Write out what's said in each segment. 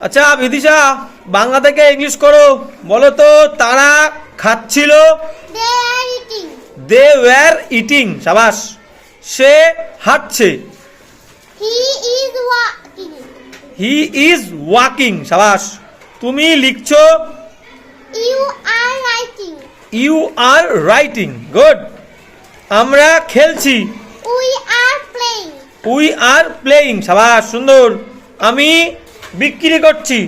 আচ্ছা বিদিশা, বাংলা থেকে ইংলিশ করো। বলো তো, তারা খাচ্ছিল। They were eating. সাবাস। সে হাঁটছে। He is walking. সাবাস। তুমি লিখছো। You are writing. গুড। আমরা খেলছি। We are playing. সাবাস, সুন্দর। আমি বিক্রি করছি।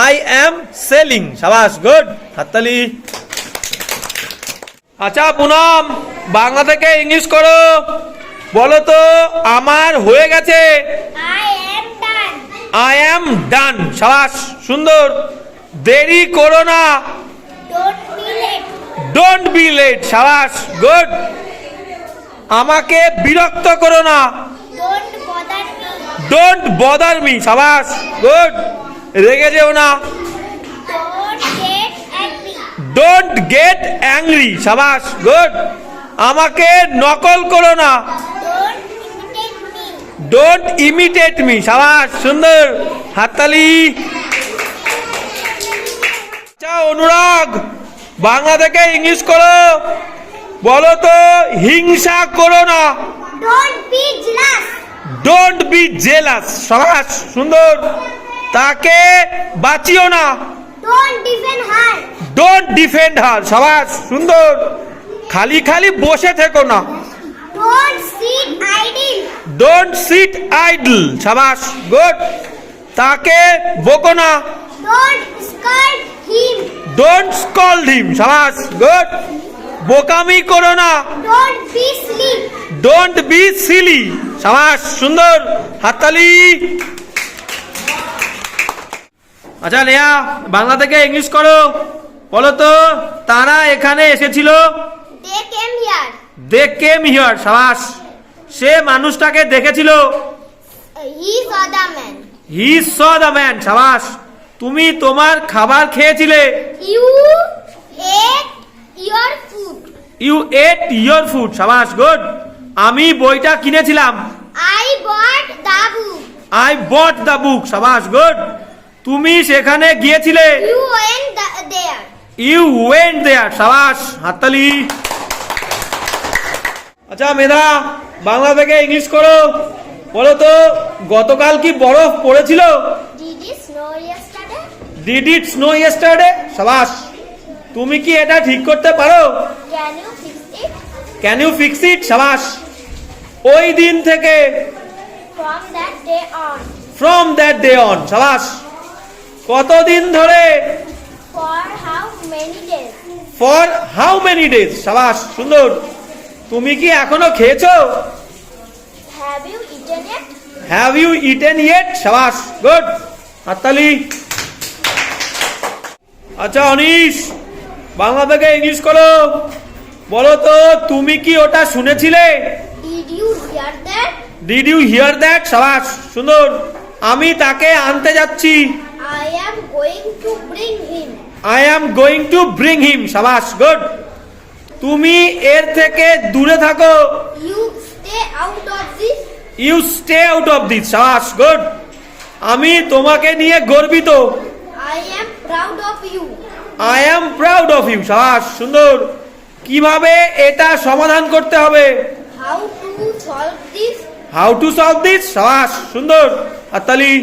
I am selling. সাবাস, গুড। হাততালি। আচ্ছা পুনম, বাংলা থেকে ইংলিশ করো। বলো তো, আমার হয়ে গেছে। I am done. সাবাস, সুন্দর। দেরি করো না। Don't be late. সাবাস, গুড। আমাকে বিরক্ত করো না। Don't bother me. সাবাস, গুড। রেগে যেও না। Don't get angry. সাবাস, গুড। আমাকে নকল করো না। Don't imitate me. সাবাস, সুন্দর। হাততালি। আচ্ছা অনুরাগ, বাংলা থেকে ইংলিশ করো। বলো তো, হিংসা করো না। Don't be jealous. সাবাস, সুন্দর। তাকে বাঁচিও না। Don't defend her. সাবাস, সুন্দর। খালি খালি বসে থেকো না। Don't sit idle. সাবাস, গুড। তাকে বকো না। Don't scold him. সাবাস, গুড। বোকামি করো না। Don't be silly. সাবাস, সুন্দর। হাততালি। আচ্ছা নেহা, বাংলা থেকে ইংলিশ করো। বলো তো, তারা এখানে এসেছিল। They came here. সাবাস। সে মানুষটাকে দেখেছিল। He saw the man. সাবাস। তুমি তোমার খাবার খেয়েছিলে। You ate your food. সাবাস, গুড। আমি বইটা কিনেছিলাম। I bought the book. সাবাস, গুড। তুমি সেখানে গিয়েছিলে। You went there. সাবাস, হাততালি। আচ্ছা মেধা, বাংলা থেকে ইংলিশ করো। বলো তো, গতকাল কি বরফ পড়েছিল। Did it snow yesterday. সাবাস। তুমি কি এটা ঠিক করতে পারো। Can you fix it. সাবাস। ওই দিন থেকে। From that day on. সাবাস। কতদিন ধরে। For how many days. সাবাস, সুন্দর। তুমি কি এখনো খেয়েছো। Have you eaten yet. সাবাস, গুড। হাততালি। আচ্ছা অনিশ, বাংলা থেকে ইংলিশ করো। বলো তো, তুমি কি ওটা শুনেছিলে। Did you hear that. সাবাস, সুন্দর। আমি তাকে আনতে যাচ্ছি। I am going to bring him. I am going to bring him. সাবাস, গুড। তুমি এর থেকে দূরে থাকো। You stay out of this. You stay out of this. সাবাস, গুড। আমি তোমাকে নিয়ে গর্বিত। I am proud of you. I am proud of you. সাবাস, সুন্দর। কিভাবে এটা সমাধান করতে হবে। How to solve this? How to solve this. সাবাস, সুন্দর। হাততালি।